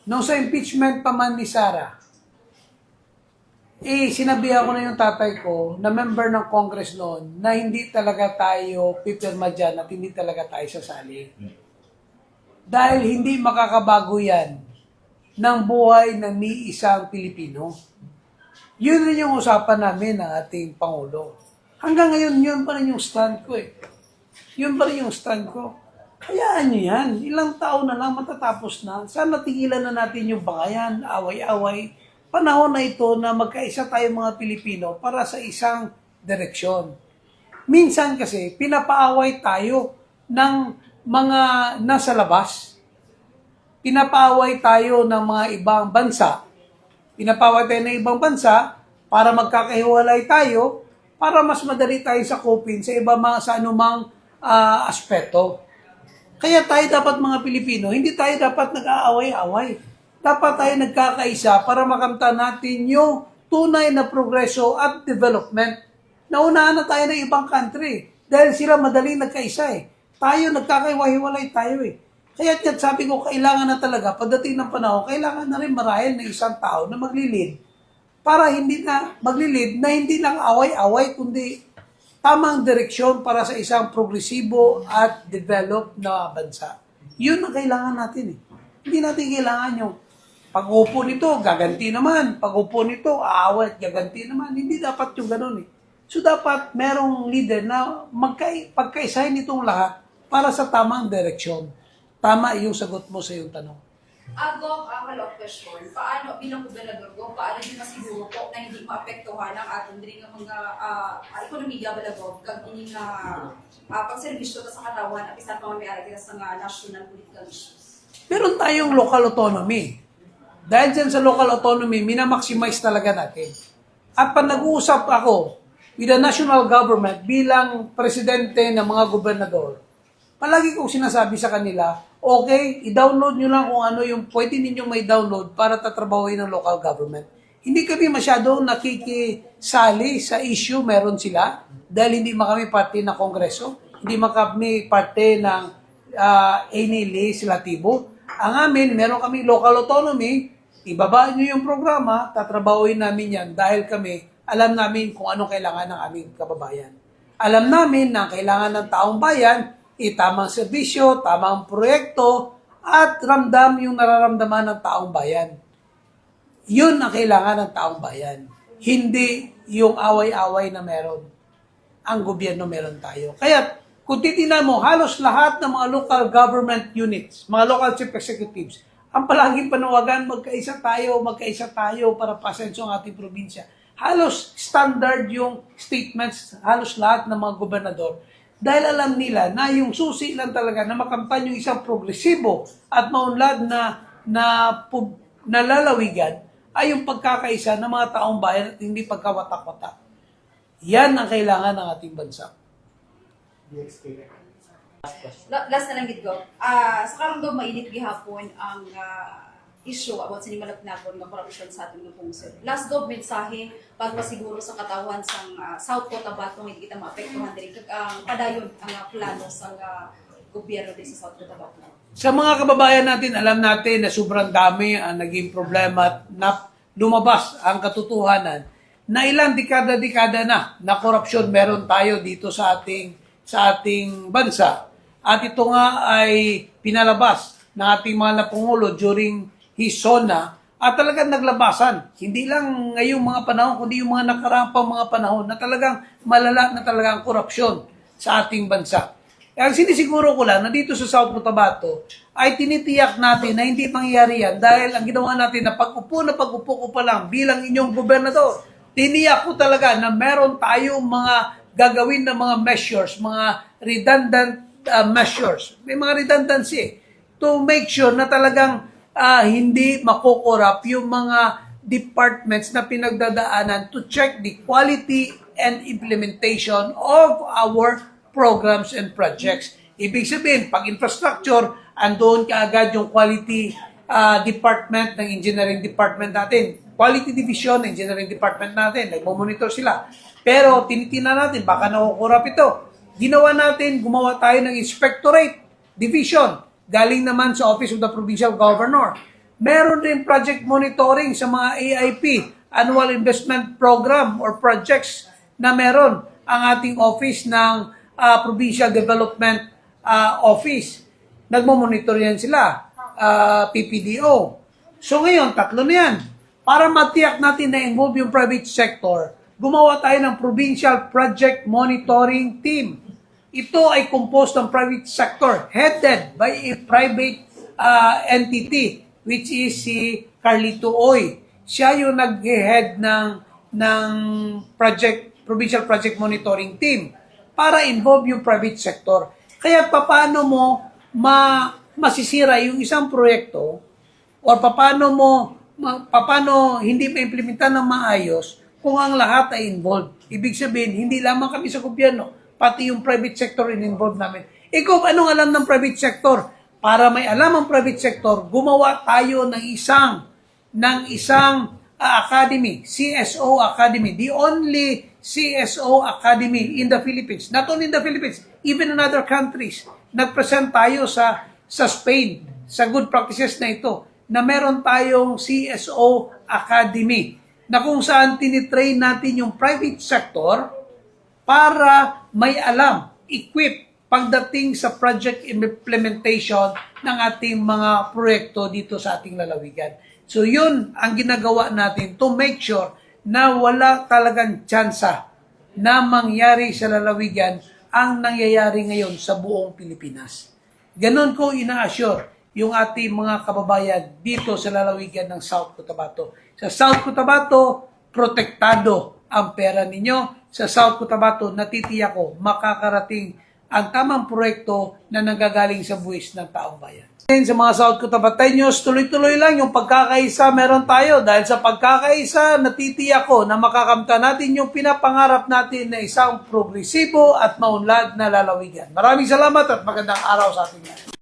Nung sa impeachment pa man ni Sara, sinabihan ko na yung tatay ko na member ng Congress noon na hindi talaga tayo pipirma dyan at hindi talaga tayo sasali. Dahil hindi makakabago yan ng buhay ng ni isang Pilipino. Yun rin yung usapan namin ng ating Pangulo. Hanggang ngayon, yun pa rin yung stand ko eh. Yun pa rin yung stand ko. Hayaan nyo yan. Ilang taon na lang matatapos na. Sana tigilan na natin yung bangayan, away-away. Panahon na ito na magkaisa tayo mga Pilipino para sa isang direksyon. Minsan kasi, pinapaaway tayo ng mga nasa labas. Pinapaaway tayo ng mga ibang bansa. Pinapaaway tayo ng ibang bansa para magkakahiwalay tayo, para mas madali tayo sakupin sa iba mga sa anumang aspeto. Kaya tayo dapat mga Pilipino, hindi tayo dapat nag-aaway-away. Dapat tayo nagkakaisa para makamta natin yung tunay na progreso at development. Naunahan na tayo ng ibang country dahil sila madaling nagkaisa eh. Tayo nagkakaiwahiwalay tayo eh. Kaya sabi ko, kailangan na talaga, pagdating ng panahon, kailangan na rin marahil ng isang tao na maglilid para hindi na maglilid na hindi lang away-away, kundi tamang direksyon para sa isang progresibo at developed na bansa. Yun ang kailangan natin eh. Hindi natin kailangan yung pag-upo nito, gaganti naman. Pag-upo nito, aaway at gaganti naman. Hindi dapat yung ganun eh. So dapat merong leader na pagkaisahin itong lahat para sa tamang direksyon. Tama yung sagot mo sa iyong tanong. Gov, follow-up question. Paano, bilang gobernador ko, paano din masiguro po na hindi maapektuhan ang ating rin ng mga ekonomiya balagov kag ining pagservisyo sa katawan at isang pamamayari kita sa national political issues? Meron tayong local autonomy. Dahil dyan sa local autonomy, minamaximize talaga natin. At pag nag-uusap ako with the national government bilang presidente ng mga gobernador, palagi kong sinasabi sa kanila, okay, i-download nyo lang kung ano yung pwede ninyong may download para tatrabahuin ng local government. Hindi kami masyadong nakikisali sa issue, meron sila, dahil hindi kami parte ng Kongreso, hindi kami parte ng any legislatibo. Ang amin, meron kami local autonomy, ibaba nyo yung programa, tatrabahuin namin yan dahil kami, alam namin kung anong kailangan ng aming kababayan. Alam namin na kailangan ng taong bayan, tamang serbisyo, tamang proyekto, at ramdam yung nararamdaman ng taong bayan. Yun ang kailangan ng taong bayan. Hindi yung away-away na meron. Ang gobyerno meron tayo. Kaya, kung titignan mo, halos lahat ng mga local government units, mga local chief executives, ang palaging panawagan, magkaisa tayo para pasenso ang ating probinsya. Halos standard yung statements, halos lahat ng mga gobernador. Dahil alam nila na yung susi lang talaga na makamtan yung isang progresibo at maunlad na lalawigan ay yung pagkakaisa ng mga taong bayan at hindi pagkawatak-watak. Yan ang kailangan ng ating bansa. Last na lang gito. Sa karong mainit gihapon ang issue about sa nimalapnagon ng corruption sa ating pungsod. Last mensahe pagpasiguro sa katawan sa South Cotabato hindi kita maapektuhan diri ang padayon ang plano sa gobyerno din sa South Cotabato. Sa mga kababayan natin, alam natin na sobrang dami ang naging problema at na lumabas ang katotohanan na ilang dekada-dekada na korupsyon meron tayo dito sa ating bansa. At ito nga ay pinalabas ng ating mga napungulo during his SONA at talagang naglabasan. Hindi lang ngayong mga panahon, kundi yung mga nakaraang pang mga panahon na talagang malala na talagang korupsyon sa ating bansa. Ang sinisiguro ko lang na dito sa South Cotabato ay tinitiyak natin na hindi mangyayari yan dahil ang ginawa natin na pag-upo ko pa lang bilang inyong gobernador, tiniyak ko talaga na meron tayong mga gagawin na mga measures, mga redundant measures. May mga redundancy to make sure na talagang hindi makokorap yung mga departments na pinagdadaanan to check the quality and implementation of our programs and projects. Ibig sabihin, pag infrastructure, andoon kaagad yung quality department ng engineering department natin. Quality division ng engineering department natin. Nagmomonitor sila. Pero tinitingnan natin, baka nakukurap ito. Ginawa natin, gumawa tayo ng inspectorate division. Galing naman sa Office of the Provincial Governor. Meron din project monitoring sa mga AIP, Annual Investment Program or projects na meron ang ating office ng Provincial Development Office. Nagmo-monitor yan sila, PPDO. So ngayon, tatlo na yan. Para matiyak natin na involve yung private sector, gumawa tayo ng Provincial Project Monitoring Team. Ito ay composed ng private sector, headed by a private entity, which is si Carlito Oy. Siya yung nag-head ng Provincial Project Monitoring Team para involve yung private sector. Kaya paano mo masisira yung isang proyekto or paano hindi ma-implementan ng maayos kung ang lahat ay involved. Ibig sabihin, hindi lamang kami sa gobyerno, pati yung private sector in-involved namin. Ikaw, anong alam ng private sector? Para may alam ang private sector, gumawa tayo ng isang academy, CSO Academy, the only CSO Academy in the Philippines. Not only in the Philippines, even in other countries. Nag-present tayo sa Spain, sa good practices na ito, na meron tayong CSO Academy, na kung saan tinitrain natin yung private sector para may alam, equip, pagdating sa project implementation ng ating mga proyekto dito sa ating lalawigan. So yun ang ginagawa natin to make sure na wala talagang tsansa na mangyari sa lalawigan ang nangyayari ngayon sa buong Pilipinas. Ganon ko ina-assure yung ating mga kababayan dito sa lalawigan ng South Cotabato. Sa South Cotabato, protektado ang pera ninyo. Sa South Cotabato, natitiyak ko makakarating ang tamang proyekto na nanggagaling sa buwis ng taong bayan. Sa mga South Cotabateños, tuloy-tuloy lang yung pagkakaisa meron tayo. Dahil sa pagkakaisa, natitiyak ko na makakamta natin yung pinapangarap natin na isang progresibo at maunlad na lalawigan. Maraming salamat at magandang araw sa ating lahat.